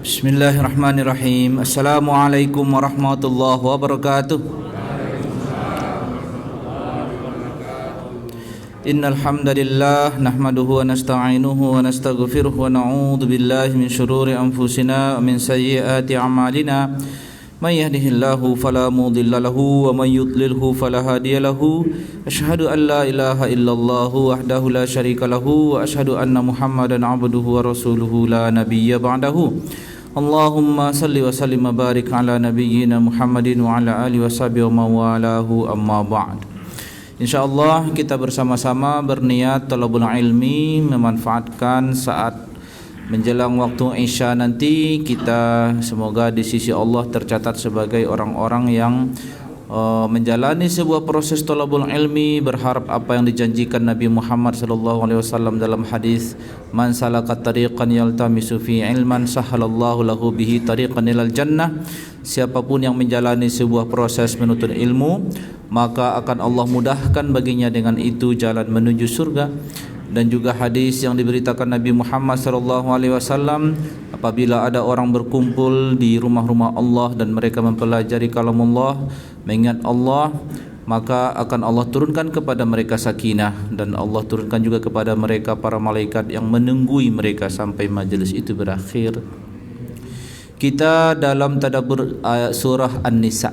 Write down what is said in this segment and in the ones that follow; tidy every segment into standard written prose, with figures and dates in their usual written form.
Bismillahirrahmanirrahim. Assalamualaikum warahmatullahi wabarakatuh. Innal hamdalillah nahmaduhu wa nasta'inuhu wa nastaghfiruh wa na'udzu billahi min shururi anfusina wa min sayyiati a'malina. May yahdihillahu fala mudilla lahu wa may yudlilhu fala hadiya lahu. Asyhadu an la ilaha illallah wahdahu la syarika lahu wa asyhadu anna Muhammadan 'abduhu wa rasuluhu la nabiyya ba'dahu. Allahumma salli wa sallim wa barik ala nabiyyina Muhammadin wa ala alihi wa sahbihi wa mawalahu amma ba'd. InsyaAllah kita bersama-sama berniat talabul ilmi, memanfaatkan saat menjelang waktu Isya nanti. Kita semoga di sisi Allah tercatat sebagai orang-orang yang menjalani sebuah proses talabul ilmi, berharap apa yang dijanjikan Nabi Muhammad SAW dalam hadis, man salaka tariqan yaltamisu fi ilman sahalallahu lahu bihi tariqan ilal jannah. Siapapun yang menjalani sebuah proses menuntut ilmu, maka akan Allah mudahkan baginya dengan itu jalan menuju surga. Dan juga hadis yang diberitakan Nabi Muhammad SAW, apabila ada orang berkumpul di rumah-rumah Allah dan mereka mempelajari kalamullah, mengingat Allah, maka akan Allah turunkan kepada mereka sakinah, dan Allah turunkan juga kepada mereka para malaikat yang menunggui mereka sampai majelis itu berakhir. Kita dalam tadabbur surah An-Nisa.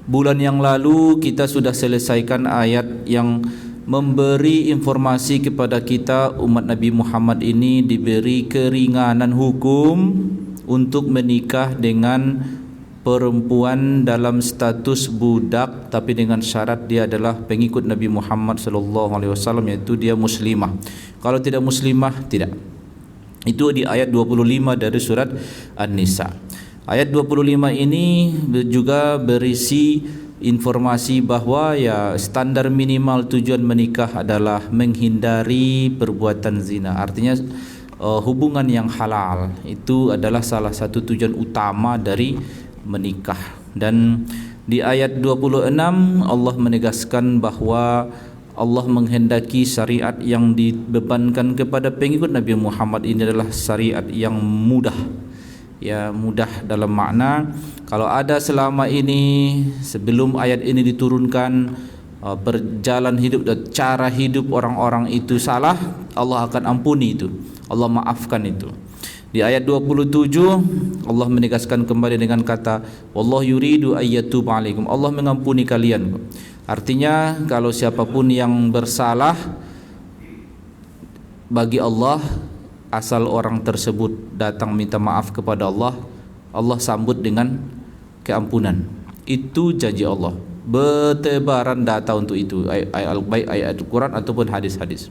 Bulan yang lalu kita sudah selesaikan ayat yang memberi informasi kepada kita umat Nabi Muhammad ini diberi keringanan hukum untuk menikah dengan perempuan dalam status budak, tapi dengan syarat dia adalah pengikut Nabi Muhammad SAW, yaitu dia muslimah. Kalau tidak muslimah, tidak. Itu di ayat 25 dari surat An-Nisa. Ayat 25 ini juga berisi informasi bahwa ya standar minimal tujuan menikah adalah menghindari perbuatan zina. Artinya hubungan yang halal itu adalah salah satu tujuan utama dari menikah. Dan di ayat 26 Allah menegaskan bahwa Allah menghendaki syariat yang dibebankan kepada pengikut Nabi Muhammad ini adalah syariat yang mudah. Ya, mudah dalam makna kalau ada selama ini sebelum ayat ini diturunkan berjalan hidup dan cara hidup orang-orang itu salah, Allah akan ampuni itu, Allah maafkan itu. Di ayat 27 Allah menegaskan kembali dengan kata wallahu yuridu ayyatub alaikum, Allah mengampuni kalian. Artinya kalau siapapun yang bersalah bagi Allah, asal orang tersebut datang minta maaf kepada Allah, Allah sambut dengan keampunan. Itu janji Allah. Bertebaran data untuk itu, baik ayat Al-Quran ataupun hadis-hadis.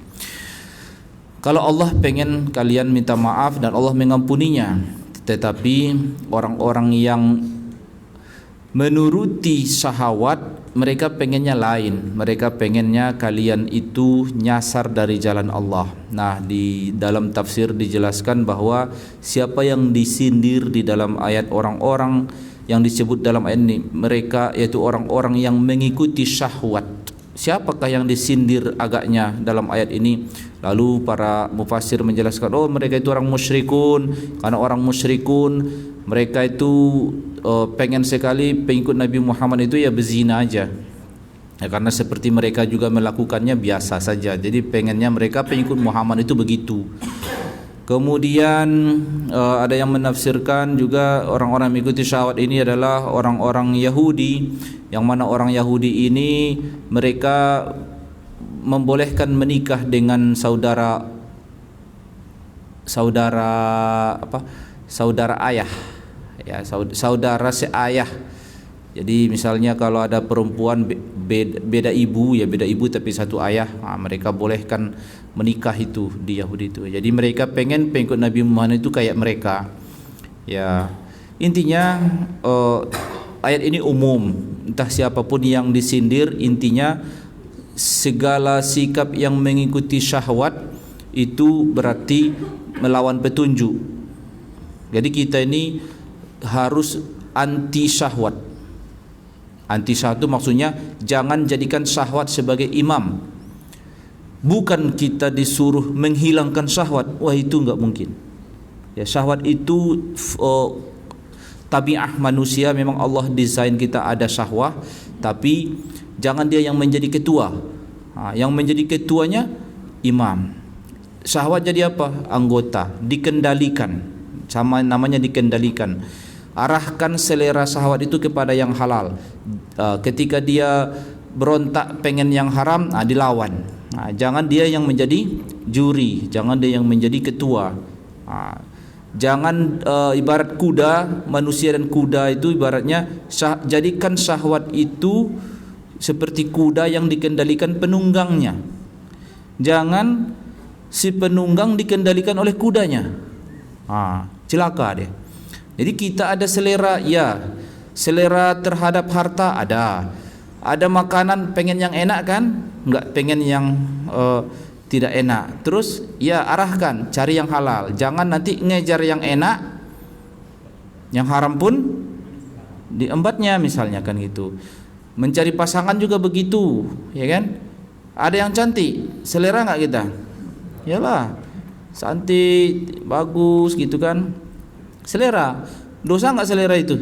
Kalau Allah pengen kalian minta maaf dan Allah mengampuninya. Tetapi orang-orang yang menuruti syahwat, mereka pengennya lain. Mereka pengennya kalian itu nyasar dari jalan Allah. Nah, di dalam tafsir dijelaskan bahwa siapa yang disindir di dalam ayat orang-orang yang disebut dalam ayat ini, mereka yaitu orang-orang yang mengikuti syahwat. Siapakah yang disindir agaknya dalam ayat ini? Lalu para mufassir menjelaskan, oh mereka itu orang musyrikun. Karena orang musyrikun mereka itu pengen sekali pengikut Nabi Muhammad itu ya berzina aja. Ya, karena seperti mereka juga melakukannya biasa saja. Jadi pengennya mereka pengikut Muhammad itu begitu. Kemudian ada yang menafsirkan juga orang-orang mengikuti syahwat ini adalah orang-orang Yahudi, yang mana orang Yahudi ini mereka membolehkan menikah dengan saudara ayah, ya, saudara seayah. Jadi misalnya kalau ada perempuan beda ibu, ya beda ibu tapi satu ayah, mereka bolehkan menikah itu di Yahudi itu. Jadi mereka pengen pengikut Nabi Muhammad itu kayak mereka. Ya, intinya ayat ini umum, entah siapapun yang disindir, intinya segala sikap yang mengikuti syahwat itu berarti melawan petunjuk. Jadi kita ini harus anti syahwat. Anti syahwat itu maksudnya jangan jadikan syahwat sebagai imam. Bukan kita disuruh menghilangkan syahwat. Wah, itu enggak mungkin. Ya, syahwat itu tabiat manusia, memang Allah desain kita ada syahwat, tapi jangan dia yang menjadi ketua. Yang menjadi ketuanya imam. Syahwat jadi apa? Anggota, dikendalikan. Sama namanya dikendalikan. Arahkan selera syahwat itu kepada yang halal. Ketika dia berontak pengen yang haram, dilawan. Jangan dia yang menjadi juri, jangan dia yang menjadi ketua. Jangan ibarat kuda, manusia dan kuda itu ibaratnya jadikan syahwat itu seperti kuda yang dikendalikan penunggangnya. Jangan si penunggang dikendalikan oleh kudanya. Celaka dia. Jadi kita ada selera, ya. Selera terhadap harta ada. Ada makanan pengen yang enak kan? Enggak pengen yang tidak enak. Terus ya arahkan, cari yang halal. Jangan nanti ngejar yang enak, yang haram pun diembatnya misalnya kan gitu. Mencari pasangan juga begitu, ya kan? Ada yang cantik, selera enggak kita? Yalah, cantik, bagus gitu kan? Selera. Dosa enggak selera itu?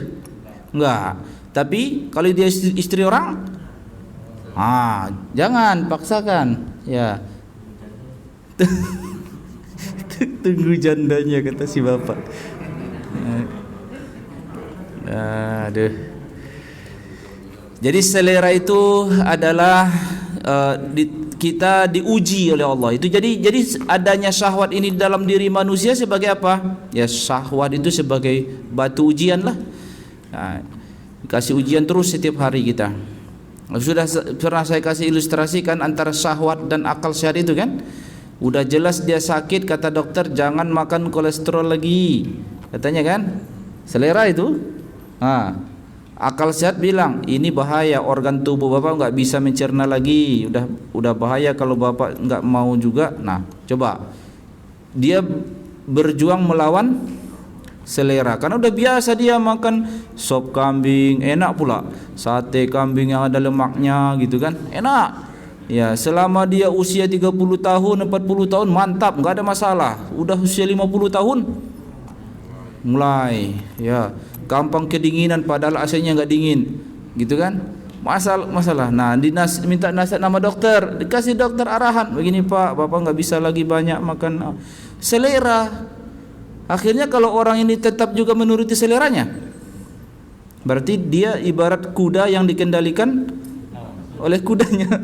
Enggak. Tapi kalau dia istri orang, jangan paksakan, ya. Tunggu jandanya kata si bapak. Aduh. Jadi selera itu adalah kita diuji oleh Allah. Itu jadi adanya syahwat ini dalam diri manusia sebagai apa? Ya, syahwat itu sebagai batu ujian lah. Kasih ujian terus setiap hari kita. Sudah pernah saya kasih ilustrasikan antara syahwat dan akal sehat itu kan. Udah jelas dia sakit, kata dokter jangan makan kolesterol lagi, katanya kan. Selera itu. Akal sehat bilang ini bahaya, organ tubuh bapak nggak bisa mencerna lagi, udah bahaya kalau bapak nggak mau juga. Nah coba dia berjuang melawan selera, karena udah biasa dia makan sop kambing, enak pula sate kambing yang ada lemaknya gitu kan, enak ya. Selama dia usia 30 tahun 40 tahun mantap, nggak ada masalah. Udah usia 50 tahun mulai ya gampang kedinginan padahal AC-nya nggak dingin gitu kan, masalah. Nah minta nasihat nama dokter, dikasih dokter arahan begini pak, bapak nggak bisa lagi banyak makan. Selera. Akhirnya kalau orang ini tetap juga menuruti seleranya, berarti dia ibarat kuda yang dikendalikan oleh kudanya.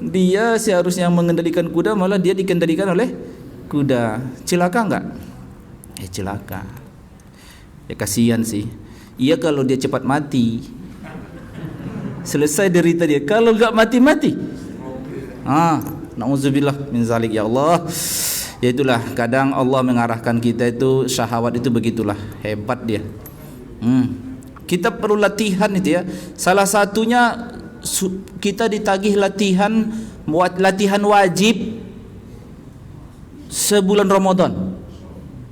Dia seharusnya mengendalikan kuda, malah dia dikendalikan oleh kuda. Celaka enggak? Celaka. Ya kasihan sih. Iya kalau dia cepat mati, selesai derita dia. Kalau enggak mati-mati, na'udzubillah min zalik ya Allah. Ya itulah, kadang Allah mengarahkan kita itu, syahwat itu begitulah, hebat dia. Kita perlu latihan itu ya. Salah satunya kita ditagih latihan wajib sebulan Ramadan.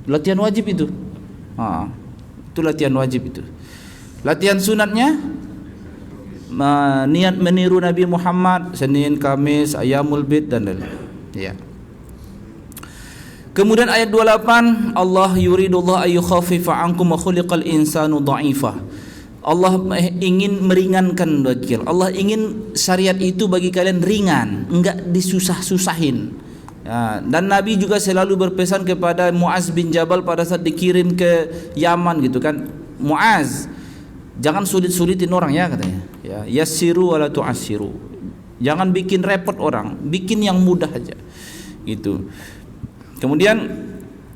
Latihan wajib itu. Itu latihan wajib itu. Latihan sunatnya niat meniru Nabi Muhammad Senin, Kamis, Ayyamul Bid dan lain-lain. Ya. Kemudian ayat 28, Allah yuridullah ayyukhaffifa ankum wa khuliqal insanu dha'ifa. Allah ingin meringankan bagi kalian. Allah ingin syariat itu bagi kalian ringan, enggak disusah-susahin. Ya, dan Nabi juga selalu berpesan kepada Muaz bin Jabal pada saat dikirim ke Yaman gitu kan. Muaz, jangan sulit-sulitin orang ya katanya. Ya, yassiru wala tu'assiru. Jangan bikin repot orang, bikin yang mudah aja. Gitu. Kemudian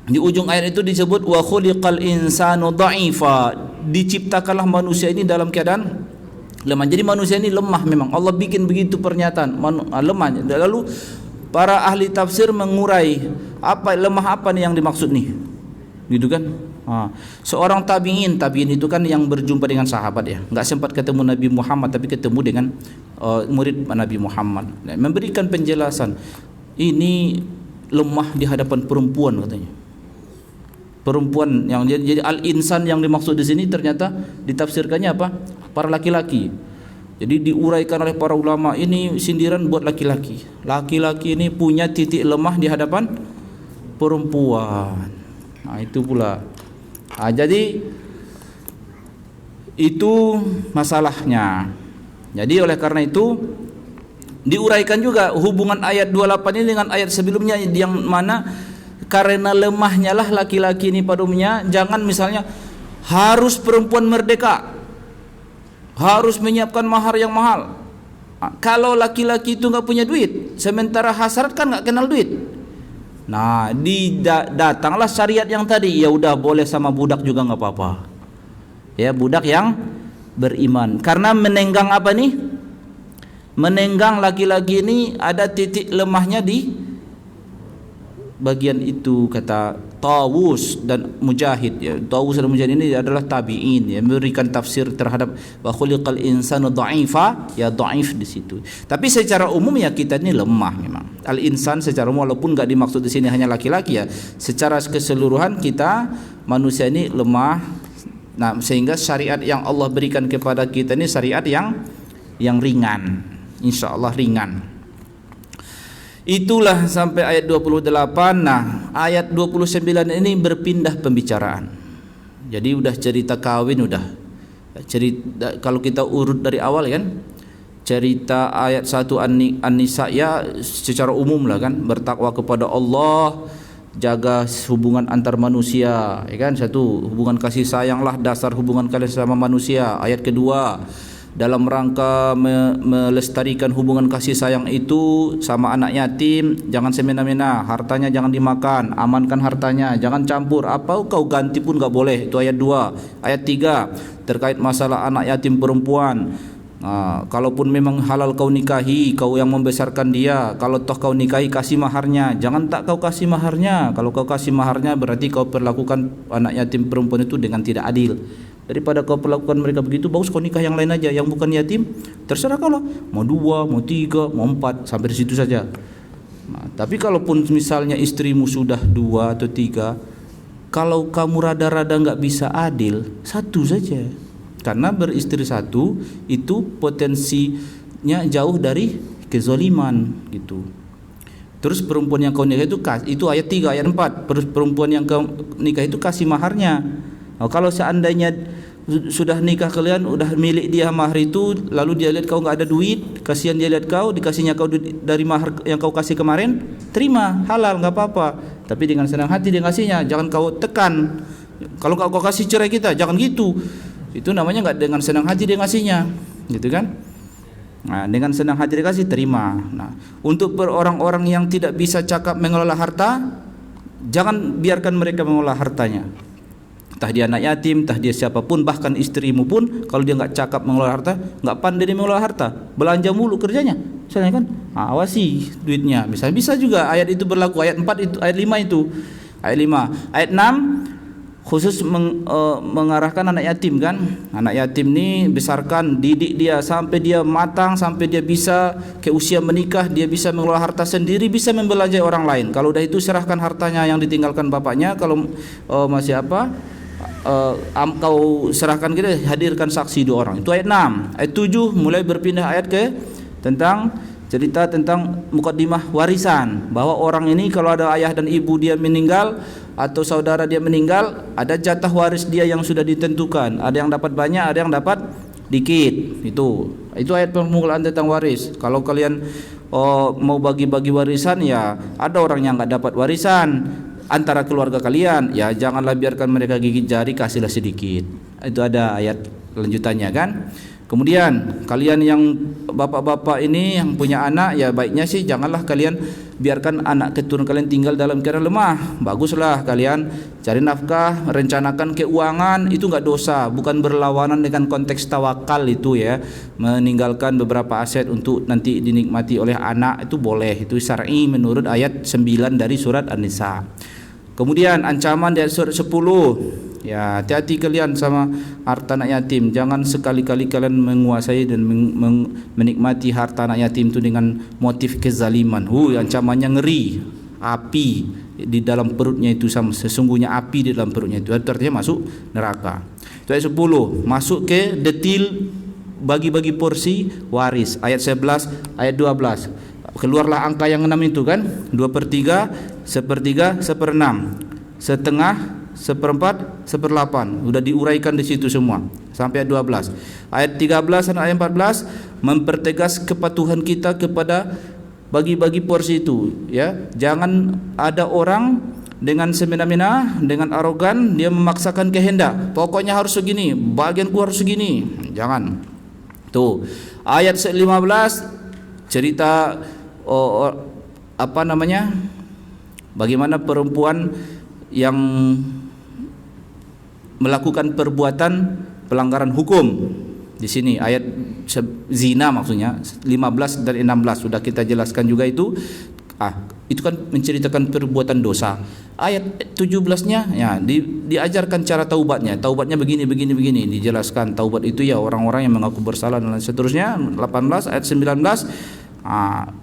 di ujung ayat itu disebut wa khuliqal insanu dha'ifa, diciptakanlah manusia ini dalam keadaan lemah. Jadi manusia ini lemah memang. Allah bikin begitu pernyataan lemah. Lalu para ahli tafsir mengurai lemah apa nih yang dimaksud nih. Gitu kan? Seorang tabi'in itu kan yang berjumpa dengan sahabat ya. Enggak sempat ketemu Nabi Muhammad tapi ketemu dengan murid Nabi Muhammad. Memberikan penjelasan. Ini lemah di hadapan perempuan katanya. Perempuan yang jadi al-insan yang dimaksud di sini ternyata ditafsirkannya apa? Para laki-laki. Jadi diuraikan oleh para ulama, ini sindiran buat laki-laki. Laki-laki ini punya titik lemah di hadapan perempuan. Itu pula. Jadi itu masalahnya. Jadi oleh karena itu diuraikan juga hubungan ayat 28 ini dengan ayat sebelumnya, yang mana karena lemahnya lah laki-laki ini pada umumnya. Jangan misalnya harus perempuan merdeka, harus menyiapkan mahar yang mahal. Kalau laki-laki itu nggak punya duit, sementara hasrat kan nggak kenal duit. Nah, datanglah syariat yang tadi, ya udah boleh sama budak juga nggak apa-apa. Ya, budak yang beriman. Karena menenggang apa nih? Menenggang laki-laki ini ada titik lemahnya di bagian itu, kata Tawus dan Mujahid. Ya, Tawus dan Mujahid ini adalah tabi'in, ya, memberikan tafsir terhadap wa khuliqal insanu dha'ifa, ya dhaif di situ. Tapi secara umum ya kita ini lemah memang. Al insan secara umum, walaupun enggak dimaksud di sini hanya laki-laki, ya, secara keseluruhan kita manusia ini lemah. Nah, sehingga syariat yang Allah berikan kepada kita ini syariat yang ringan, insyaallah ringan. Itulah sampai ayat 28. Nah, ayat 29 ini berpindah pembicaraan. Jadi udah cerita kawin, udah cerita, kalau kita urut dari awal kan, cerita ayat 1 An-Nisa ya secara umum lah kan, bertakwa kepada Allah, jaga hubungan antar manusia, ya kan, satu, hubungan kasih sayanglah dasar hubungan kalian sama manusia. Ayat kedua, dalam rangka melestarikan hubungan kasih sayang itu sama anak yatim, jangan semena-mena, hartanya jangan dimakan, amankan hartanya, jangan campur, apa kau ganti pun enggak boleh. Itu ayat 2. Ayat 3 terkait masalah anak yatim perempuan. Kalaupun memang halal kau nikahi, kau yang membesarkan dia, kalau toh kau nikahi kasih maharnya, jangan tak kau kasih maharnya. Kalau kau kasih maharnya berarti kau perlakukan anak yatim perempuan itu dengan tidak adil. Daripada kau perlakukan mereka begitu, bagus kau nikah yang lain aja, yang bukan yatim. Terserah kau lah, mau 2, mau 3, mau 4, sampai di situ saja. Nah, tapi kalaupun misalnya istrimu sudah 2 atau 3, kalau kamu rada-rada nggak bisa adil, 1 saja. Karena beristri 1 itu potensinya jauh dari kezaliman gitu. Terus perempuan yang kau nikah itu ayat 3, ayat 4. Perempuan yang kau nikah itu kasih maharnya. Kalau seandainya sudah nikah kalian, udah milik dia mahar itu, lalu dia lihat kau nggak ada duit, kasihan dia lihat kau, dikasihnya kau dari mahar yang kau kasih kemarin, terima, halal, nggak apa-apa. Tapi dengan senang hati dia kasihnya, jangan kau tekan. Kalau kau kasih cerai kita, jangan gitu. Itu namanya nggak dengan senang hati dia ngasihnya, gitu kan? Nah, dengan senang hati dia kasih, terima. Nah, untuk orang-orang yang tidak bisa cakap mengelola harta, jangan biarkan mereka mengelola hartanya. Entah dia anak yatim, entah dia siapapun, bahkan istrimu pun, kalau dia nggak cakap mengelola harta, nggak pandai dia mengelola harta, belanja mulu kerjanya, misalnya kan, awasi duitnya. Misalnya bisa juga ayat itu berlaku, ayat 4 itu, ayat 5 itu, ayat 5, ayat 6 khusus mengarahkan anak yatim kan. Anak yatim ni besarkan, didik dia sampai dia matang, sampai dia bisa ke usia menikah, dia bisa mengelola harta sendiri, bisa membelanjai orang lain. Kalau dah itu serahkan hartanya yang ditinggalkan bapaknya. Kalau masih kau serahkan kita, hadirkan saksi 2 orang. Itu ayat 6. Ayat 7 mulai berpindah ayat ke tentang cerita tentang mukaddimah warisan, bahwa orang ini kalau ada ayah dan ibu dia meninggal atau saudara dia meninggal, ada jatah waris dia yang sudah ditentukan. Ada yang dapat banyak, ada yang dapat dikit. Itu ayat permulaan tentang waris. Kalau kalian mau bagi-bagi warisan, ya ada orang yang enggak dapat warisan antara keluarga kalian, ya janganlah biarkan mereka gigit jari, kasihlah sedikit. Itu ada ayat lanjutannya kan. Kemudian kalian yang bapak-bapak ini yang punya anak, ya baiknya sih janganlah kalian biarkan anak keturunan kalian tinggal dalam keadaan lemah. Baguslah kalian cari nafkah, rencanakan keuangan, itu enggak dosa, bukan berlawanan dengan konteks tawakal itu ya. Meninggalkan beberapa aset untuk nanti dinikmati oleh anak, itu boleh, itu syar'i menurut ayat 9 dari surat An-Nisa. Kemudian ancaman di ayat surat 10, ya hati-hati kalian sama harta anak yatim. Jangan sekali-kali kalian menguasai dan menikmati harta anak yatim itu dengan motif kezaliman. Ancamannya ngeri. Api di dalam perutnya itu, sama sesungguhnya api di dalam perutnya itu, artinya masuk neraka. Itu ayat 10. Masuk ke detil bagi-bagi porsi waris, ayat 11, ayat 12. Keluarlah angka yang 6 itu kan, 2/3, 1/3, 1/6. setengah, seperempat, seperlapan. Sudah diuraikan di situ semua sampai ayat 12. Ayat 13 dan ayat 14 mempertegas kepatuhan kita kepada bagi-bagi porsi itu, ya. Jangan ada orang dengan semena-mena, dengan arogan, dia memaksakan kehendak. Pokoknya harus segini, bagianku harus segini. Jangan. Tuh. Ayat 15 cerita bagaimana perempuan yang melakukan perbuatan pelanggaran hukum. Di sini ayat zina maksudnya 15 dan 16 sudah kita jelaskan juga itu. Itu kan menceritakan perbuatan dosa. Ayat 17-nya ya diajarkan cara taubatnya. Taubatnya begini dijelaskan. Taubat itu ya orang-orang yang mengaku bersalah dan seterusnya. 18 ayat 19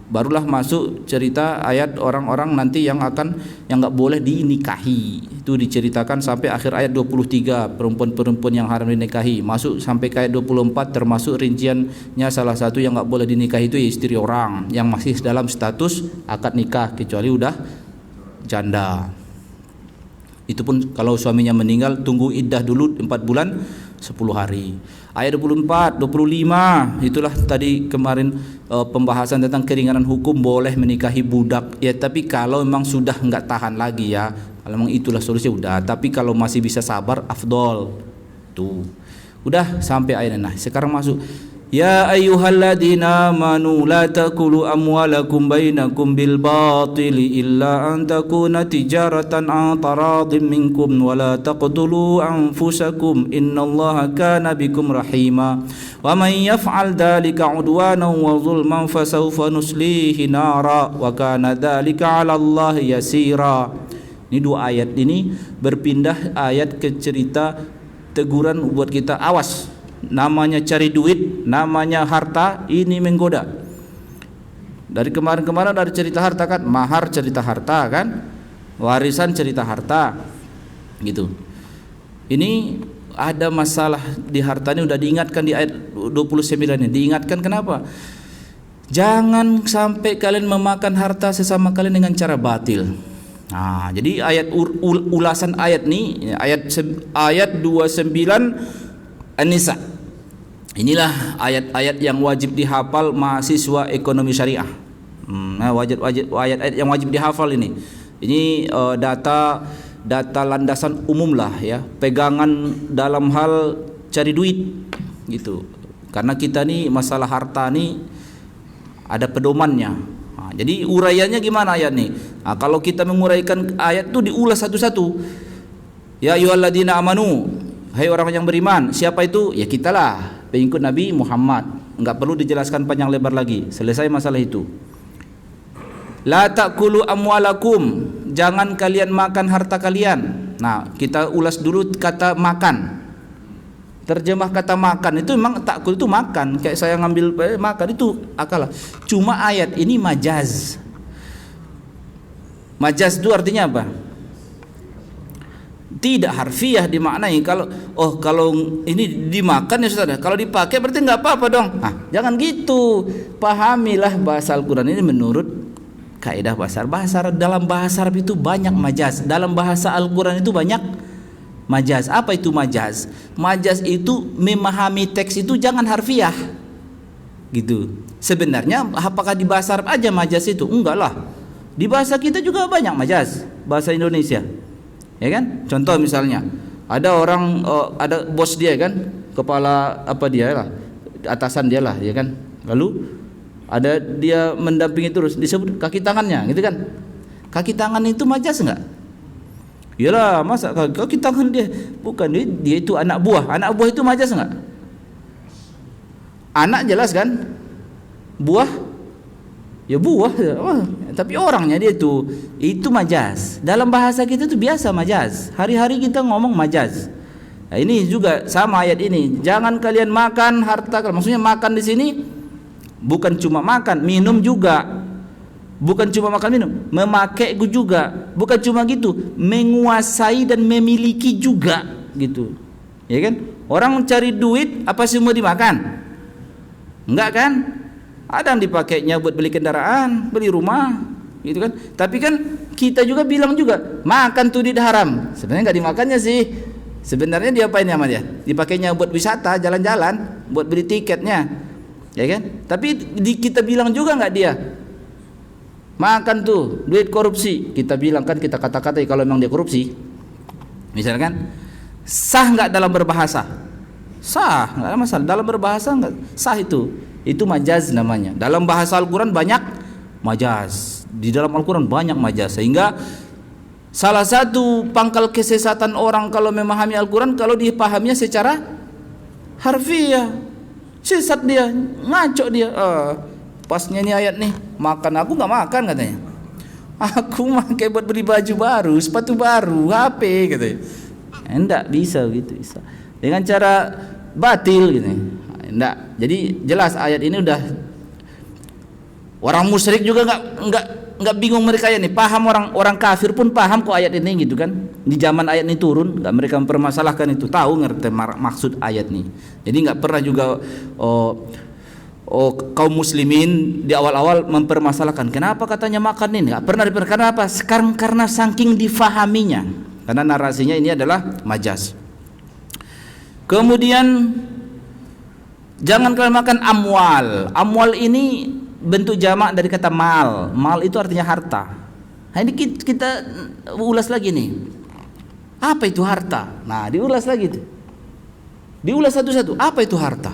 barulah masuk cerita ayat orang-orang nanti yang enggak boleh dinikahi. Itu diceritakan sampai akhir ayat 23, perempuan-perempuan yang haram dinikahi. Masuk sampai ke ayat 24, termasuk rinciannya salah satu yang enggak boleh dinikahi itu istri orang yang masih dalam status akad nikah, kecuali udah janda. Itu pun kalau suaminya meninggal tunggu iddah dulu 4 bulan 10 hari. Ayat 24, 25 itulah tadi kemarin pembahasan tentang keringanan hukum boleh menikahi budak. Ya tapi kalau memang sudah enggak tahan lagi ya, kalau memang itulah solusi udah. Tapi kalau masih bisa sabar afdol. Tuh. Udah sampai ayat. Nah, sekarang masuk ya ayyuhalladzina amanu la taqulu amwalakum bainakum bil batili illa an takuna tijaratan an taradin minkum wa la taqtulu anfusakum innallaha kana bikum rahima wa man yaf'al dhalika udwanan wa zulman fasawfa nuslihi nara wa kana dhalika 'ala Allah yasira. Ini dua ayat ini berpindah ayat ke cerita teguran buat kita, awas. Namanya cari duit, namanya harta, ini menggoda. Dari kemarin-kemarin dari cerita harta kan, mahar cerita harta kan, warisan cerita harta, gitu. Ini ada masalah di harta ini udah diingatkan di ayat 29 ini. Diingatkan kenapa? Jangan sampai kalian memakan harta sesama kalian dengan cara batil. Nah, jadi ayat ulasan ayat ini ayat 29 An-Nisa. Inilah ayat-ayat yang wajib dihafal mahasiswa ekonomi syariah. Ayat-ayat yang wajib dihafal ini. Ini data landasan umum lah ya, pegangan dalam hal cari duit gitu. Karena kita nih masalah harta nih ada pedomannya. Jadi uraiannya gimana ayat nih? Kalau kita menguraikan ayat itu diulas satu-satu. Ya ayyuhalladzina amanu, hai orang yang beriman. Siapa itu? Ya kitalah, pengikut Nabi Muhammad. Enggak perlu dijelaskan panjang lebar lagi. Selesai masalah itu. La ta'kulu amwalakum, jangan kalian makan harta kalian. Nah, kita ulas dulu kata makan. Terjemah kata makan itu memang ta'kul itu makan. Kayak saya ngambil makan itu akalah. Cuma ayat ini majaz. Majaz itu artinya apa? Tidak harfiah dimaknai. Kalau ini dimakan ya sudah. Kalau dipakai berarti enggak apa-apa dong. Jangan gitu. Pahamilah bahasa Al-Qur'an ini menurut kaidah bahasa Arab. Dalam bahasa Arab itu banyak majaz. Dalam bahasa Al-Qur'an itu banyak majaz. Apa itu majaz? Majaz itu memahami teks itu jangan harfiah. Gitu. Sebenarnya apakah di bahasa Arab aja majaz itu? Enggak lah. Di bahasa kita juga banyak majaz. Bahasa Indonesia. Ya kan? Contoh misalnya, ada orang ada bos dia kan, kepala apa dia lah, atasan dia lah, ya kan? Lalu ada dia mendampingi terus, disebut kaki tangannya, gitu kan? Kaki tangan itu majaz enggak? Iyalah, masa kaki tangan dia? Bukan, dia itu anak buah. Anak buah itu majaz enggak? Anak jelas kan? Buah? Ya buah, tapi orangnya dia itu majaz. Dalam bahasa kita itu biasa majaz. Hari-hari kita ngomong majaz. Nah, ini juga sama ayat ini. Jangan kalian makan harta. Maksudnya makan di sini bukan cuma makan, minum juga. Bukan cuma makan minum, memakai juga. Bukan cuma gitu, menguasai dan memiliki juga gitu. Ya kan? Orang cari duit apa semua dimakan? Enggak kan? Ada yang dipakainya buat beli kendaraan, beli rumah, gitu kan. Tapi kan kita juga bilang juga makan tuh duit haram. Sebenarnya nggak dimakannya sih. Sebenarnya diapain sama dia? Dipakainya buat wisata, jalan-jalan, buat beli tiketnya, ya kan? Tapi kita bilang juga nggak dia makan tuh duit korupsi. Kita bilang kan, kita kata-kata kalau memang dia korupsi, misalkan sah nggak dalam berbahasa? Sah, nggak ada masalah. Dalam berbahasa nggak sah itu majaz namanya. Dalam bahasa Al-Quran banyak majaz. Di dalam Al-Quran banyak majaz, sehingga salah satu pangkal kesesatan orang kalau memahami Al-Quran, kalau dipahaminya secara harfiah, sesat dia, ngaco dia. Pasnya ini ayat nih, makan, aku nggak makan katanya. Aku pakai buat beli baju baru, sepatu baru, HP katanya. Enggak bisa gitu, bisa dengan cara batil gitu. Enggak. Jadi jelas ayat ini udah, orang musyrik juga nggak bingung mereka ya nih, paham, orang kafir pun paham kok ayat ini gitu kan. Di zaman ayat ini turun, nggak mereka mempermasalahkan itu, tahu ngerti maksud ayat ini. Jadi nggak pernah juga kaum muslimin di awal-awal mempermasalahkan kenapa katanya makan ini, nggak pernah. Karena apa? Sekarang karena saking difahaminya, karena narasinya ini adalah majaz. Kemudian jangan kalian makan amwal. Amwal ini bentuk jamak dari kata mal. Mal itu artinya harta. Nah, ini kita ulas lagi nih. Apa itu harta? Nah, diulas lagi tuh. Diulas satu-satu. Apa itu harta?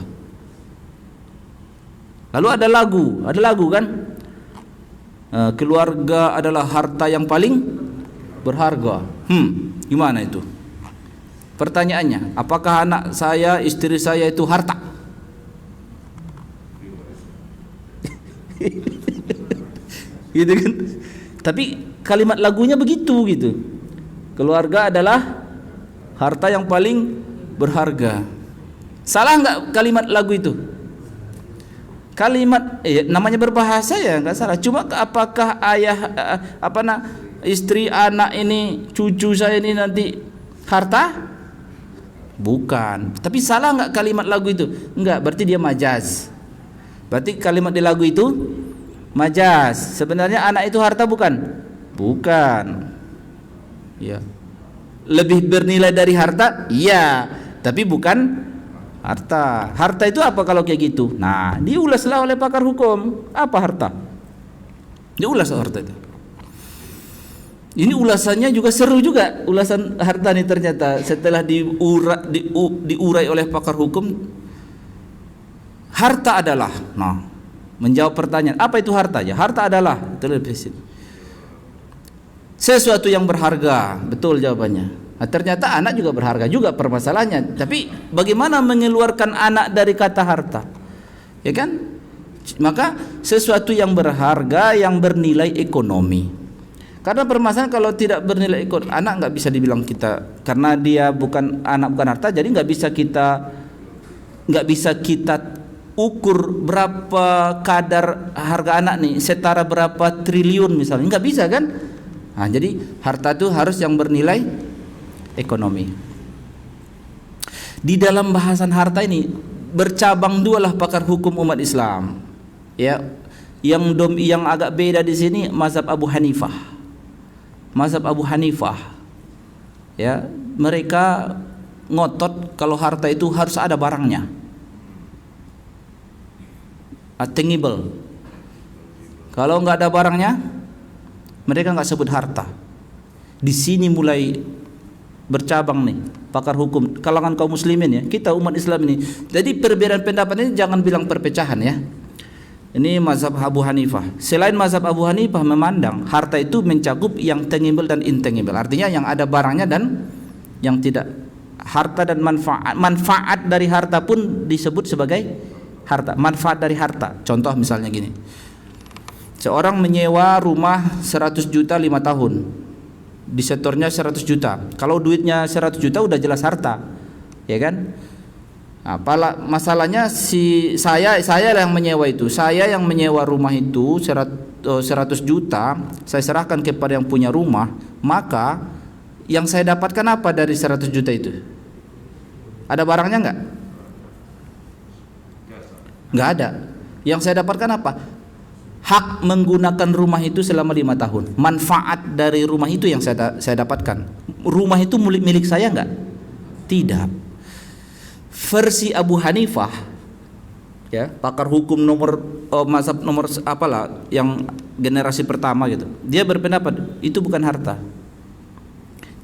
Lalu ada lagu kan? Keluarga adalah harta yang paling berharga. Gimana itu? Pertanyaannya, apakah anak saya, istri saya itu harta? Gitu kan? Tapi kalimat lagunya begitu gitu. Keluarga adalah harta yang paling berharga. Salah nggak kalimat lagu itu? Kalimat namanya berbahasa ya nggak salah. Cuma apakah istri, anak ini, cucu saya ini nanti harta? Bukan. Tapi salah nggak kalimat lagu itu? Enggak, berarti dia majaz. Berarti kalimat di lagu itu majaz. Sebenarnya anak itu harta bukan? Bukan. Ya. Lebih bernilai dari harta? Iya, tapi bukan harta. Harta itu apa kalau kayak gitu? Nah, diulaslah oleh pakar hukum. Apa harta? Diulas harta itu. Ini ulasannya juga seru juga, ulasan harta ini ternyata setelah diurai oleh pakar hukum. Harta adalah, menjawab pertanyaan, apa itu harta? Ya, harta adalah sesuatu yang berharga. Betul jawabannya. Nah, ternyata anak juga berharga juga permasalahannya. Tapi bagaimana mengeluarkan anak dari kata harta? Ya kan? Maka sesuatu yang berharga, yang bernilai ekonomi. Karena permasalahan kalau tidak bernilai ekonomi, anak nggak bisa dibilang kita, karena dia bukan anak, bukan harta, jadi nggak bisa kita ukur berapa kadar harga anak nih, setara berapa triliun misalnya, nggak bisa kan? Nah, jadi harta itu harus yang bernilai ekonomi. Di dalam bahasan harta ini bercabang dua lah pakar hukum umat Islam. Ya, yang agak beda di sini mazhab Abu Hanifah. Mazhab Abu Hanifah, ya, mereka ngotot kalau harta itu harus ada barangnya, tangible. Kalau nggak ada barangnya, mereka nggak sebut harta. Di sini mulai bercabang nih pakar hukum kalangan kaum muslimin ya, kita umat Islam ini. Jadi perbedaan pendapat ini jangan bilang perpecahan ya. Ini mazhab Abu Hanifah. Selain mazhab Abu Hanifah memandang harta itu mencakup yang tangible dan intangible. Artinya yang ada barangnya dan yang tidak. Harta dan manfaat dari harta pun disebut sebagai harta. Manfaat dari harta. Contoh misalnya gini. Seorang menyewa rumah 100 juta 5 tahun. Disetornya 100 juta. Kalau duitnya 100 juta udah jelas harta. Ya kan? Masalahnya saya yang menyewa itu, saya yang menyewa rumah itu 100 juta, saya serahkan kepada yang punya rumah, maka yang saya dapatkan apa dari 100 juta itu? Ada barangnya enggak? Enggak ada. Yang saya dapatkan apa? hak menggunakan rumah itu selama 5 tahun. Manfaat dari rumah itu yang saya dapatkan. Rumah itu milik saya enggak? Tidak. Versi Abu Hanifah, ya, pakar hukum mazhab nomor apalah yang generasi pertama gitu. Dia berpendapat itu bukan harta.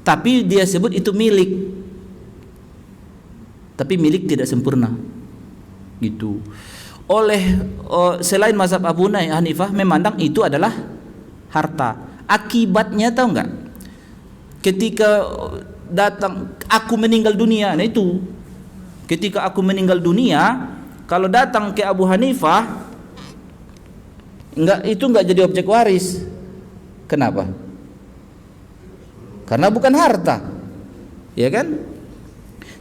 Tapi dia sebut itu milik. Tapi milik tidak sempurna. Gitu. Selain mazhab Abu Hanifah memandang itu adalah harta. Akibatnya tahu enggak? Ketika datang aku meninggal dunia, nah itu. Ketika aku meninggal dunia, kalau datang ke Abu Hanifah, enggak jadi objek waris. Kenapa? Karena bukan harta. Ya kan?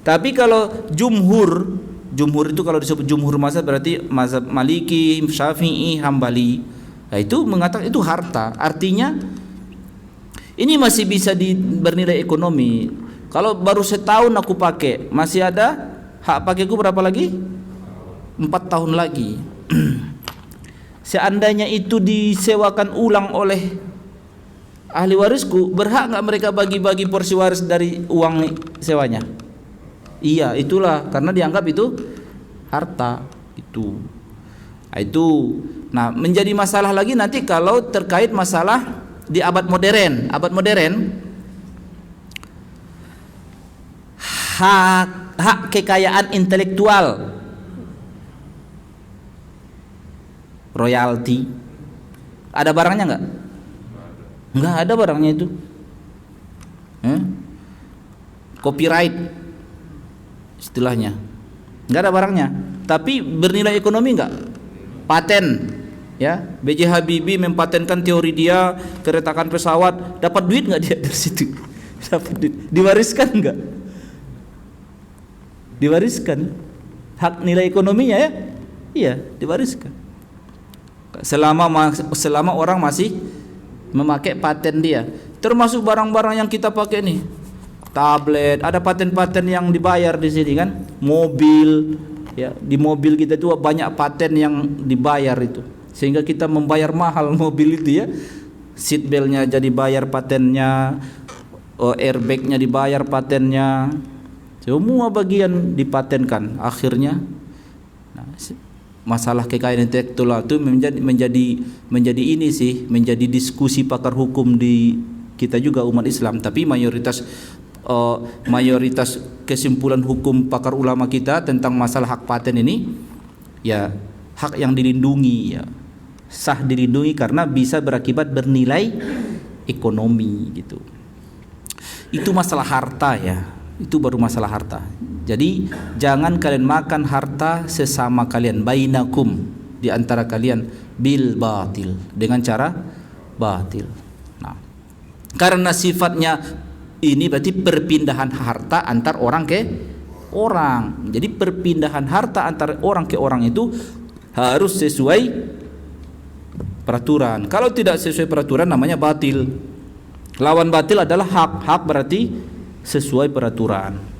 Tapi kalau jumhur itu kalau disebut jumhur mazhab berarti mazhab Maliki, Syafi'i, Hambali. Nah, itu mengatakan itu harta. Artinya ini masih bisa bernilai ekonomi. Kalau baru setahun aku pakai, masih ada hak pakaiku berapa lagi? 4 tahun lagi. Seandainya itu disewakan ulang oleh ahli warisku, berhak enggak mereka bagi-bagi porsi waris dari uang sewanya? Iya, itulah karena dianggap itu harta itu. Nah, menjadi masalah lagi nanti kalau terkait masalah di abad modern. Abad modern hak kekayaan intelektual, royalti, ada barangnya enggak? Enggak ada barangnya itu. Copyright istilahnya, enggak ada barangnya. Tapi bernilai ekonomi enggak? Paten, ya. B.J. Habibie mempatenkan teori dia keretakan pesawat, dapat duit enggak dia dari situ? Dapat duit. Diwariskan enggak? Diwariskan. Hak nilai ekonominya ya? Iya, diwariskan. Selama orang masih memakai paten dia. Termasuk barang-barang yang kita pakai nih. Tablet, ada paten-paten yang dibayar di sini kan? Mobil, ya, di mobil kita itu banyak paten yang dibayar itu. Sehingga kita membayar mahal mobil itu ya. Seat beltnya jadi bayar patennya, airbagnya dibayar patennya. Semua bagian dipatenkan. Akhirnya masalah kekayaan intelektual itu menjadi ini sih, menjadi diskusi pakar hukum di kita juga umat Islam. Tapi mayoritas kesimpulan hukum pakar ulama kita tentang masalah hak paten ini ya hak yang dilindungi, ya sah dilindungi karena bisa berakibat bernilai ekonomi gitu. Itu masalah harta ya, itu baru masalah harta. Jadi jangan kalian makan harta sesama kalian, bainakum, di antara kalian, bil batil, dengan cara batil. Nah, karena sifatnya ini berarti perpindahan harta antar orang ke orang. Jadi perpindahan harta antar orang ke orang itu harus sesuai peraturan. Kalau tidak sesuai peraturan namanya batil. Lawan batil adalah hak. Hak berarti sesuai peraturan.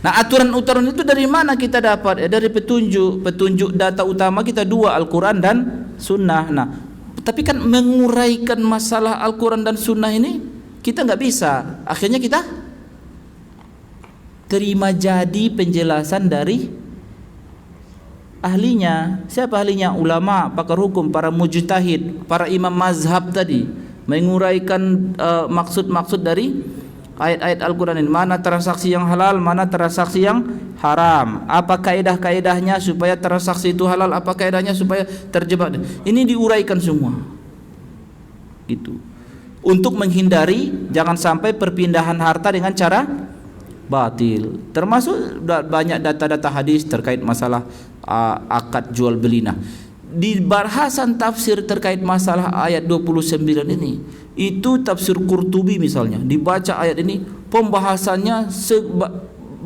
Nah, aturan-aturan itu dari mana kita dapat? Dari petunjuk data utama kita dua, Al-Quran dan Sunnah. Nah, tapi kan menguraikan masalah Al-Quran dan Sunnah ini kita nggak bisa. Akhirnya kita terima jadi penjelasan dari ahlinya. Siapa ahlinya? Ulama, pakar hukum, para mujtahid, para imam mazhab tadi, menguraikan maksud-maksud dari ayat-ayat Al-Quran ini. Mana transaksi yang halal, mana transaksi yang haram, apa kaedah-kaedahnya supaya transaksi itu halal, apa kaedahnya supaya terjebak. Ini diuraikan semua gitu, untuk menghindari jangan sampai perpindahan harta dengan cara batil. Termasuk banyak data-data hadis terkait masalah akad jual beli. Nah, di bahasan tafsir terkait masalah ayat 29 ini, itu tafsir Qurtubi misalnya, dibaca ayat ini pembahasannya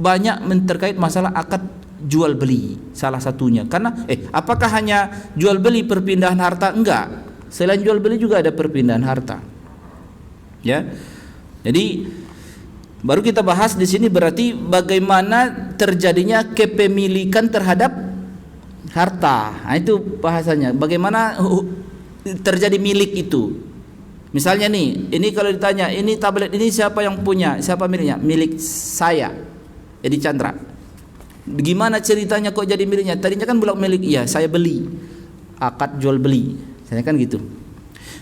banyak terkait masalah akad jual beli salah satunya. Karena apakah hanya jual beli perpindahan harta? Enggak. Selain jual beli juga ada perpindahan harta. Ya. Jadi baru kita bahas di sini berarti bagaimana terjadinya kepemilikan terhadap harta. Nah, itu bahasanya. Bagaimana terjadi milik itu? Misalnya nih, ini kalau ditanya, ini tablet ini siapa yang punya? Siapa miliknya? Milik saya, Edi Chandra. Gimana ceritanya kok jadi miliknya? Tadinya kan Bulog milik, iya saya beli, akad jual beli, saya kan gitu.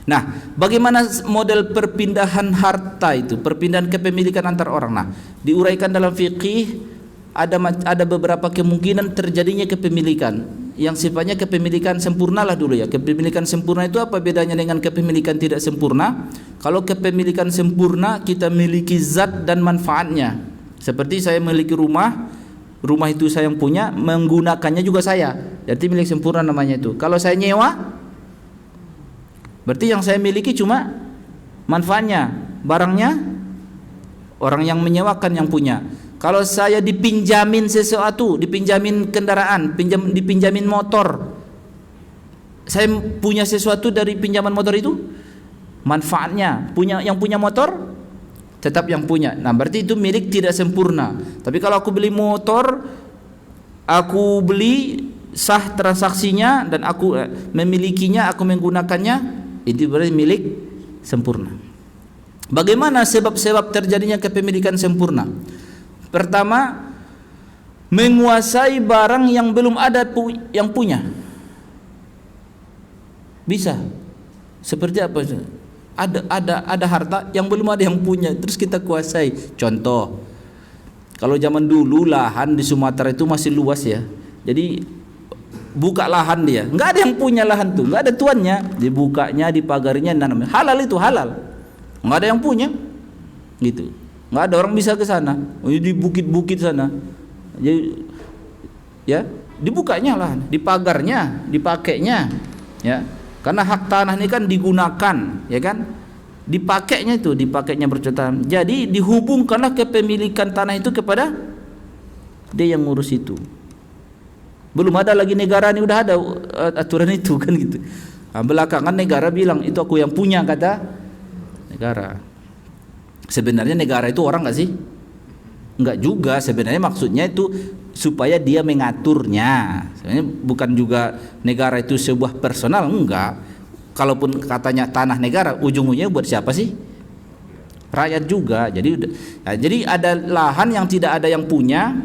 Nah, bagaimana model perpindahan harta itu, perpindahan kepemilikan antar orang? Nah, diuraikan dalam fikih ada beberapa kemungkinan terjadinya kepemilikan yang sifatnya kepemilikan sempurna lah dulu ya. Kepemilikan sempurna itu apa bedanya dengan kepemilikan tidak sempurna? Kalau kepemilikan sempurna kita miliki zat dan manfaatnya. Seperti saya memiliki rumah itu saya yang punya, menggunakannya juga saya. Jadi milik sempurna namanya itu. Kalau saya nyewa, berarti yang saya miliki cuma manfaatnya, barangnya orang yang menyewakan yang punya. Kalau saya dipinjamin sesuatu, dipinjamin kendaraan, dipinjamin motor, saya punya sesuatu dari pinjaman motor itu, manfaatnya yang punya motor tetap yang punya. Nah, berarti itu milik tidak sempurna. Tapi kalau aku beli motor, aku beli sah transaksinya dan aku memilikinya, aku menggunakannya, itu berarti milik sempurna. Bagaimana sebab-sebab terjadinya kepemilikan sempurna? Pertama, menguasai barang yang belum ada yang punya. Bisa. Seperti apa? Ada harta yang belum ada yang punya, terus kita kuasai. Contoh, kalau zaman dulu lahan di Sumatera itu masih luas ya. Jadi buka lahan dia, nggak ada yang punya lahan tuh, nggak ada tuannya, dibukanya, dipagarinya, nanam. Halal itu halal, nggak ada yang punya, gitu. Nggak ada orang bisa ke sana, di bukit-bukit sana, jadi ya dibukanya lahan, dipagarnya, dipakainya, ya. Karena hak tanah ini kan digunakan, ya kan? Dipakainya berjutaan. Jadi dihubungkanlah kepemilikan tanah itu kepada dia yang ngurus itu. Belum ada lagi negara ini udah ada aturan itu kan gitu. Nah, belakangan negara bilang itu aku yang punya, kata negara. Sebenarnya negara itu orang nggak sih? Enggak juga. Sebenarnya maksudnya itu supaya dia mengaturnya. Sebenarnya bukan juga negara itu sebuah personal, enggak. Kalaupun katanya tanah negara, ujung-ujungnya buat siapa sih? Rakyat juga. Jadi ada lahan yang tidak ada yang punya.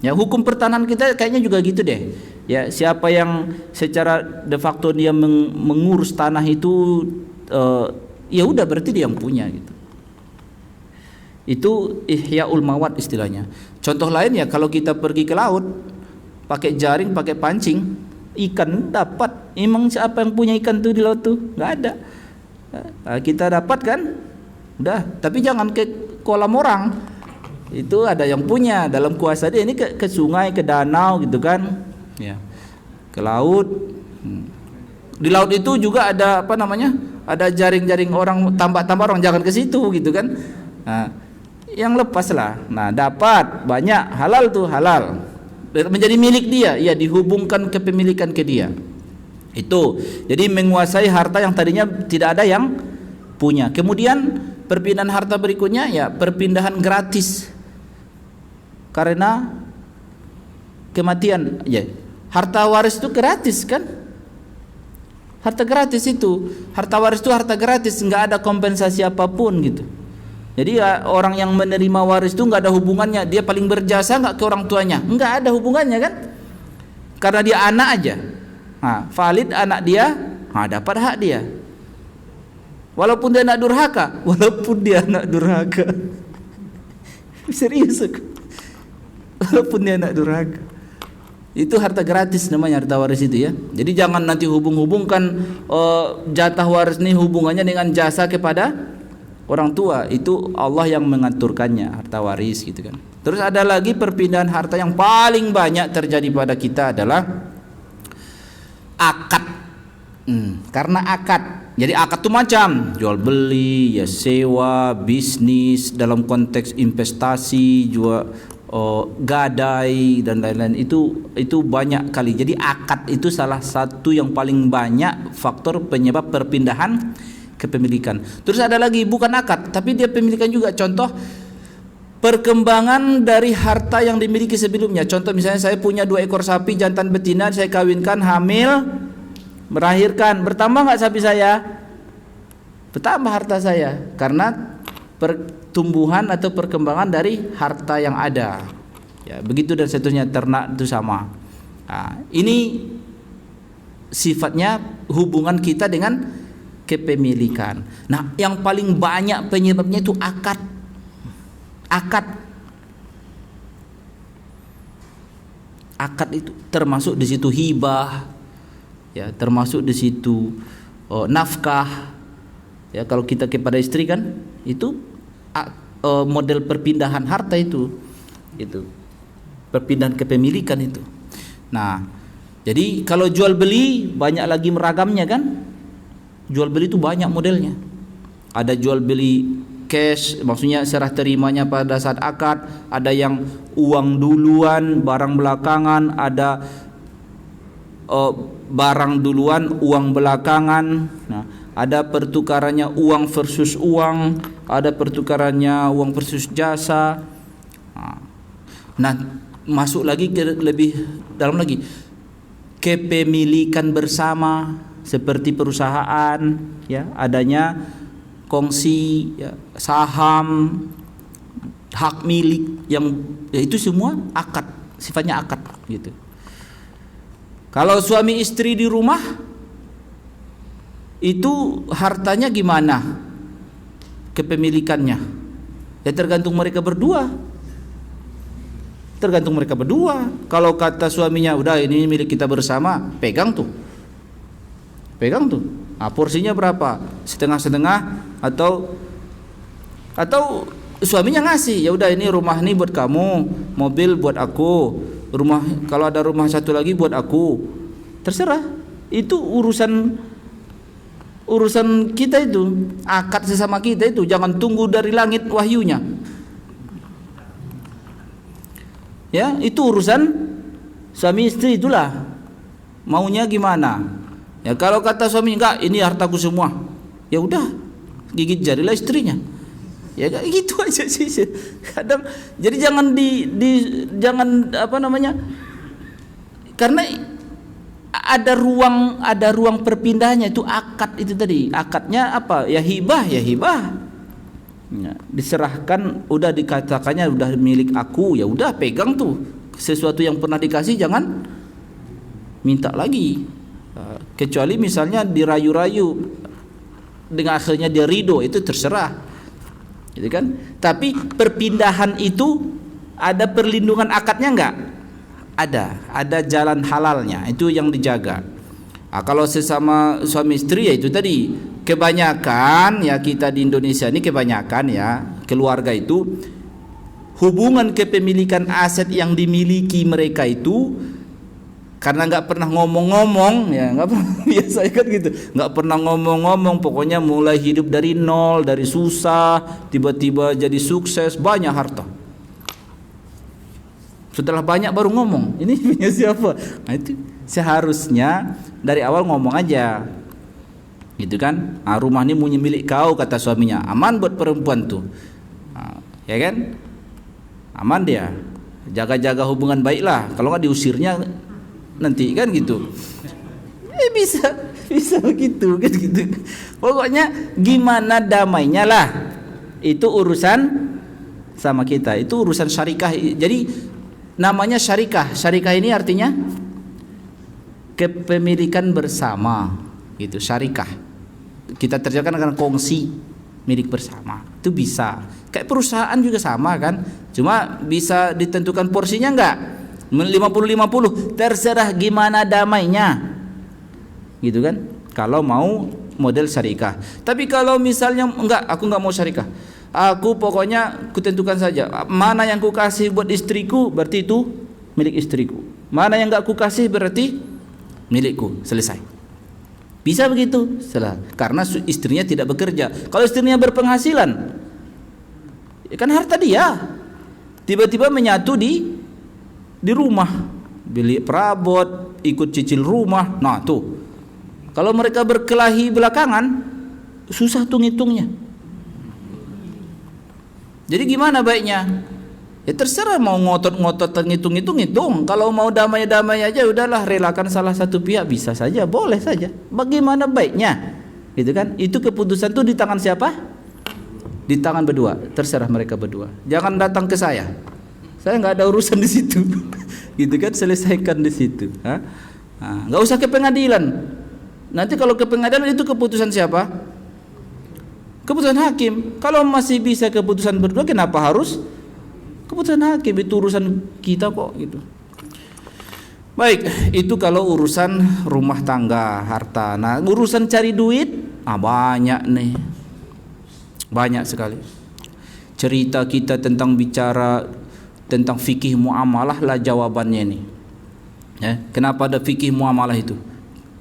Ya, hukum pertanahan kita kayaknya juga gitu deh. Ya, siapa yang secara de facto dia mengurus tanah itu, ya udah berarti dia yang punya gitu. Itu ihyaul mawad istilahnya. Contoh lain ya, kalau kita pergi ke laut pakai jaring, pakai pancing, ikan dapat. Emang siapa yang punya ikan tuh di laut tuh? Nggak ada. Nah, kita dapat kan? Udah, tapi jangan ke kolam orang. Itu ada yang punya, dalam kuasa dia. Ini ke sungai, ke danau gitu kan. Ya. Ke laut. Di laut itu juga ada apa namanya? Ada jaring-jaring orang, tambak-tambak orang, jangan ke situ gitu kan. Nah, yang lepas lah. Nah, dapat banyak, halal tuh, halal. Menjadi milik dia, ya dihubungkan kepemilikan ke dia. Itu. Jadi menguasai harta yang tadinya tidak ada yang punya. Kemudian perpindahan harta berikutnya ya perpindahan gratis. Karena kematian, ya. Harta waris itu gratis kan? Harta gratis itu. Harta waris itu harta gratis, enggak ada kompensasi apapun gitu. Jadi orang yang menerima waris itu nggak ada hubungannya, dia paling berjasa nggak ke orang tuanya, nggak ada hubungannya kan? Karena dia anak aja, nah, valid anak dia, nah, dapat hak dia. Walaupun dia anak durhaka, serius, walaupun dia anak durhaka, itu harta gratis namanya harta waris itu ya. Jadi jangan nanti hubung-hubungkan jatah waris ini hubungannya dengan jasa kepada orang tua. Itu Allah yang mengaturkannya, harta waris gitu kan. Terus ada lagi perpindahan harta yang paling banyak terjadi pada kita adalah akad. Karena akad. Jadi akad itu macam jual beli, ya sewa, bisnis, dalam konteks investasi juga, gadai dan lain-lain. Itu banyak kali. Jadi akad itu salah satu yang paling banyak faktor penyebab perpindahan kepemilikan. Terus ada lagi bukan akad, tapi dia pemilikan juga. Contoh, perkembangan dari harta yang dimiliki sebelumnya. Contoh misalnya saya punya 2 ekor sapi jantan betina, saya kawinkan, hamil, melahirkan, bertambah nggak sapi saya? Bertambah harta saya karena pertumbuhan atau perkembangan dari harta yang ada. Ya, begitu dan seterusnya. Ternak itu sama. Nah, ini sifatnya hubungan kita dengan kepemilikan. Nah, yang paling banyak penyebabnya itu akad. Akad itu termasuk di situ hibah, ya, termasuk di situ nafkah. Ya, kalau kita kepada istri kan itu model perpindahan harta itu perpindahan kepemilikan itu. Nah, jadi kalau jual beli banyak lagi meragamnya kan. Jual beli itu banyak modelnya. Ada jual beli cash, maksudnya serah terimanya pada saat akad, ada yang uang duluan, barang belakangan, ada barang duluan, uang belakangan. Nah, ada pertukarannya uang versus uang, ada pertukarannya uang versus jasa. Nah, masuk lagi ke lebih dalam lagi, kepemilikan bersama seperti perusahaan, ya, adanya kongsi, ya, saham, hak milik yang ya itu semua akad, sifatnya akad gitu. Kalau suami istri di rumah itu hartanya gimana? Kepemilikannya ya tergantung mereka berdua. Kalau kata suaminya udah ini milik kita bersama, pegang tuh. Nah, porsinya berapa? Setengah-setengah atau suaminya ngasih, ya udah ini rumah ini buat kamu, mobil buat aku, rumah kalau ada rumah satu lagi buat aku. Terserah. Itu urusan kita itu, akad sesama kita itu, jangan tunggu dari langit wahyunya. Ya, itu urusan suami istri itulah. Maunya gimana? Ya kalau kata suami enggak, ini hartaku semua. Ya udah, gigit jarilah istrinya. Ya gitu aja sih. Kadang jadi jangan jangan apa namanya? Karena ada ruang perpindahannya itu akad itu tadi. Akadnya apa? Ya hibah. Ya, diserahkan, udah dikatakannya udah milik aku, ya udah pegang tuh. Sesuatu yang pernah dikasih jangan minta lagi. Kecuali misalnya dirayu-rayu dengan akhirnya dia ridho, itu terserah. Gitu kan? Tapi perpindahan itu ada perlindungan akadnya enggak? Ada jalan halalnya, itu yang dijaga. Nah, kalau sesama suami istri ya itu tadi, kebanyakan ya kita di Indonesia ini kebanyakan ya keluarga itu hubungan kepemilikan aset yang dimiliki mereka itu karena nggak pernah ngomong-ngomong, ya nggak pernah biasa kan gitu, nggak pernah ngomong-ngomong, pokoknya mulai hidup dari nol, dari susah tiba-tiba jadi sukses, banyak harta. Setelah banyak baru ngomong, ini punya siapa? Nah, itu seharusnya dari awal ngomong aja, gitu kan? Nah, rumah ini punya milik kau, kata suaminya, aman buat perempuan tuh, nah, ya kan? Aman dia, jaga-jaga hubungan baiklah, kalau nggak diusirnya nanti kan gitu. Bisa begitu kan gitu. Pokoknya gimana damainya lah, itu urusan sama kita, itu urusan syarikah. Jadi namanya syarikah. Syarikah ini artinya kepemilikan bersama gitu, syarikah. Kita terjemahkan dengan kongsi milik bersama. Itu bisa. Kayak perusahaan juga sama kan. Cuma bisa ditentukan porsinya enggak? 50-50, terserah gimana damainya. Gitu kan? Kalau mau model syarikah. Tapi kalau misalnya enggak, aku enggak mau syarikah. Aku pokoknya kutentukan saja. Mana yang ku kasih buat istriku, berarti itu milik istriku. Mana yang enggak ku kasih berarti milikku. Selesai. Bisa begitu? Karena istrinya tidak bekerja. Kalau istrinya berpenghasilan, ya kan harta dia. Tiba-tiba menyatu di rumah, beli perabot, ikut cicil rumah. Nah tuh, kalau mereka berkelahi belakangan, susah tuh ngitungnya. Jadi gimana baiknya? Ya terserah, mau ngotot-ngotot ngitung-ngitung. Kalau mau damai-damai aja udahlah, relakan salah satu pihak, bisa saja, boleh saja. Bagaimana baiknya? Gitu kan? Itu keputusan tuh di tangan siapa? Di tangan berdua. Terserah mereka berdua. Jangan datang ke saya. Saya nggak ada urusan di situ. Gitu kan? Selesaikan di situ. Nggak usah ke pengadilan. Nanti kalau ke pengadilan itu keputusan siapa? Keputusan hakim. Kalau masih bisa keputusan berdua, kenapa harus keputusan hakim? Itu urusan kita kok gitu. Baik, itu kalau urusan rumah tangga, harta. Nah, urusan cari duit, banyak nih. Banyak sekali. Cerita kita tentang bicara tentang fikih muamalah lah jawabannya nih. Ya, kenapa ada fikih muamalah itu?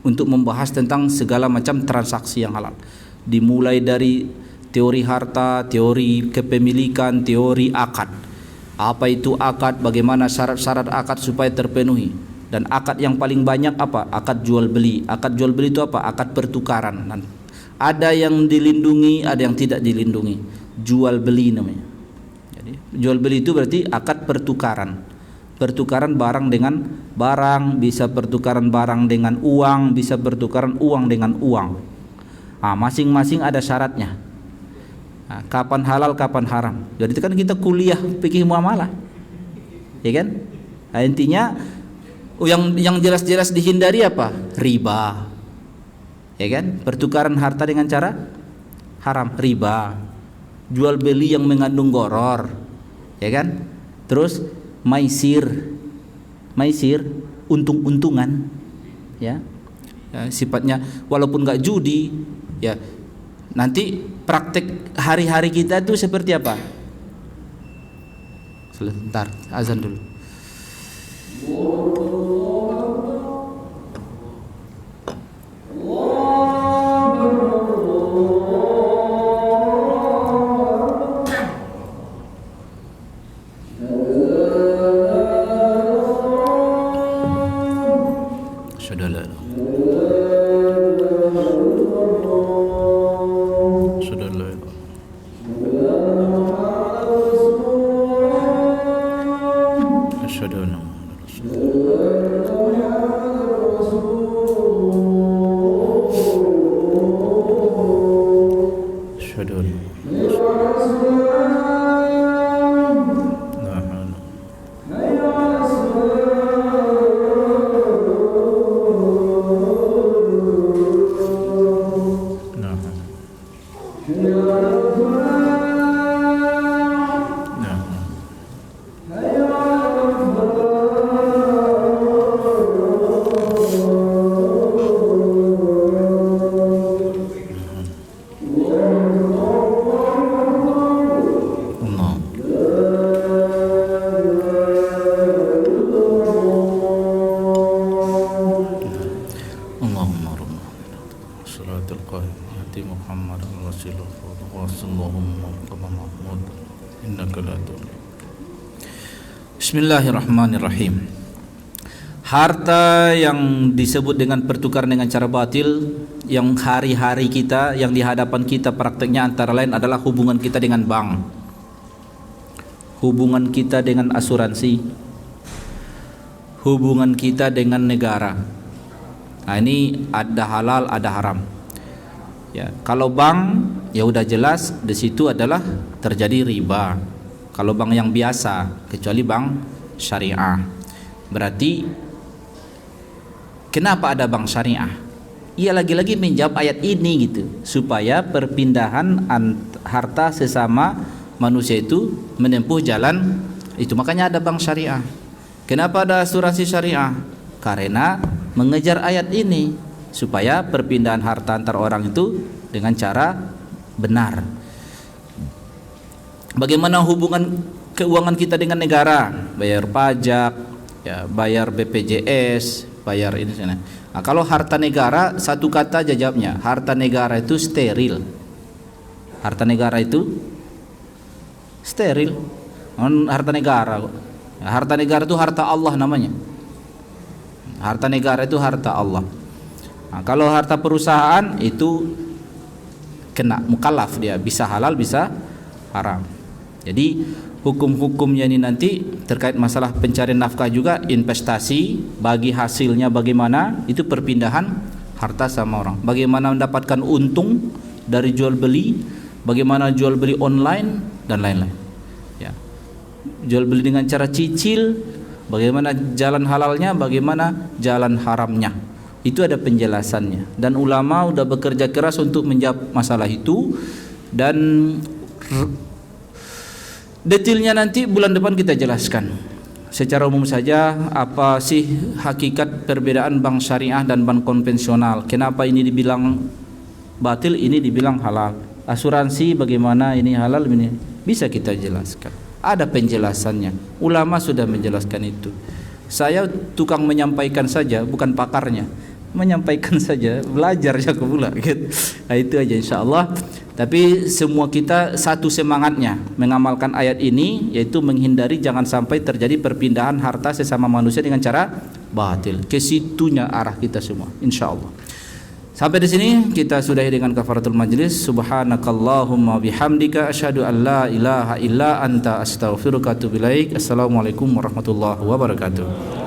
Untuk membahas tentang segala macam transaksi yang halal. Dimulai dari teori harta, teori kepemilikan, teori akad. Apa itu akad? Bagaimana syarat-syarat akad supaya terpenuhi? Dan akad yang paling banyak apa? Akad jual beli. Akad jual beli itu apa? Akad pertukaran. Ada yang dilindungi, ada yang tidak dilindungi. Jual beli namanya. Jadi jual beli itu berarti akad pertukaran. Pertukaran barang dengan barang, bisa pertukaran barang dengan uang, bisa pertukaran uang dengan uang. Masing-masing ada syaratnya. Kapan halal, kapan haram. Jadi itu kan kita kuliah fikih muamalah, ya kan? Intinya yang jelas-jelas dihindari apa? Riba, ya kan? Pertukaran harta dengan cara haram, riba. Jual beli yang mengandung gharar, ya kan? Terus maisir, untung-untungan, ya, sifatnya walaupun nggak judi, ya. Nanti praktek hari-hari kita itu seperti apa? Sebentar, azan dulu. Bismillahirrahmanirrahim. Harta yang disebut dengan pertukaran dengan cara batil, yang hari-hari kita, yang di hadapan kita prakteknya antara lain adalah hubungan kita dengan bank, hubungan kita dengan asuransi, hubungan kita dengan negara. Nah, ini ada halal, ada haram. Ya, kalau bank ya udah jelas di situ adalah terjadi riba. Kalau bank yang biasa, kecuali bank syariah. Berarti kenapa ada bank syariah? Ia lagi-lagi menjawab ayat ini gitu, supaya perpindahan harta sesama manusia itu menempuh jalan itu. Makanya ada bank syariah. Kenapa ada asuransi syariah? Karena mengejar ayat ini, supaya perpindahan harta antar orang itu dengan cara benar. Bagaimana hubungan keuangan kita dengan negara? Bayar pajak, ya, bayar BPJS, bayar ini sana. Nah, kalau harta negara, satu kata aja jawabnya, harta negara itu steril. Harta negara itu steril. Harta negara. Harta negara itu harta Allah namanya. Harta negara itu harta Allah. Nah, kalau harta perusahaan itu kena mukallaf, dia bisa halal bisa haram. Jadi hukum-hukumnya ini nanti terkait masalah pencarian nafkah juga, investasi, bagi hasilnya bagaimana, itu perpindahan harta sama orang. Bagaimana mendapatkan untung dari jual beli, bagaimana jual beli online dan lain-lain. Ya. Jual beli dengan cara cicil, bagaimana jalan halalnya, bagaimana jalan haramnya. Itu ada penjelasannya. Dan ulama sudah bekerja keras untuk menjawab masalah itu, dan detailnya nanti bulan depan kita jelaskan. Secara umum saja, apa sih hakikat perbedaan bank syariah dan bank konvensional? Kenapa ini dibilang batil, ini dibilang halal? Asuransi bagaimana, ini halal, ini bisa kita jelaskan. Ada penjelasannya. Ulama sudah menjelaskan itu. Saya tukang menyampaikan saja, bukan pakarnya. Menyampaikan saja, belajar ya pula gitu. Nah, itu aja insyaallah. Tapi semua kita satu semangatnya mengamalkan ayat ini, yaitu menghindari jangan sampai terjadi perpindahan harta sesama manusia dengan cara batil. Kesitunya arah kita semua insyaallah. Sampai di sini kita sudahi dengan kafaratul majlis. Subhanakallahumma bihamdika asyhadu an la ilaha illa anta astaghfiruka wa atubu ilaik. Assalamualaikum warahmatullahi wabarakatuh.